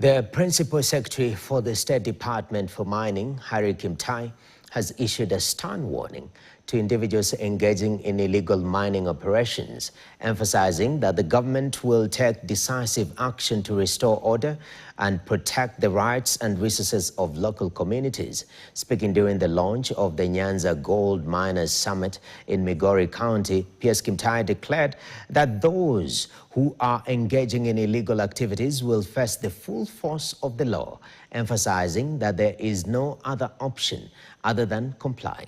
The Principal Secretary for the State Department for Mining, Harry Kimtai, has issued a stern warning to individuals engaging in illegal mining operations, emphasizing that the government will take decisive action to restore order and protect the rights and resources of local communities. Speaking during the launch of the Nyanza Gold Miners Summit in Migori County, PS Kimtai declared that those who are engaging in illegal activities will face the full force of the law, emphasizing that there is no other option other than complying.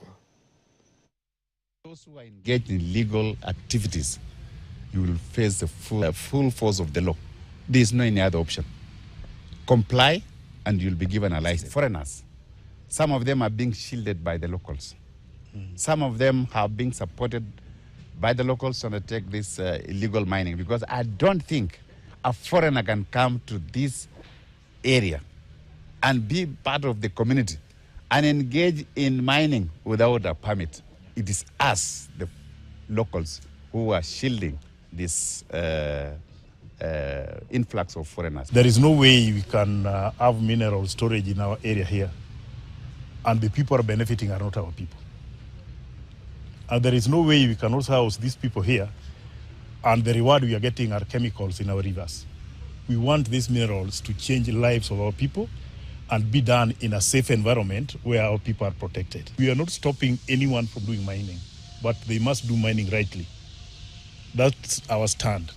Those who are engaged in illegal activities, you will face the full force of the law. There is no any other option. Comply and you'll be given a license. Foreigners, some of them are being shielded by the locals. Some of them have been supported by the locals to undertake this illegal mining, because I don't think a foreigner can come to this area and be part of the community and engage in mining without a permit. It is us, the locals, who are shielding this influx of foreigners. There is no way we can have mineral storage in our area here, and the people are benefiting are not our people. And there is no way we can also house these people here, and the reward we are getting are chemicals in our rivers. We want these minerals to change the lives of our people and be done in a safe environment where our people are protected. We are not stopping anyone from doing mining, but they must do mining rightly. That's our stand.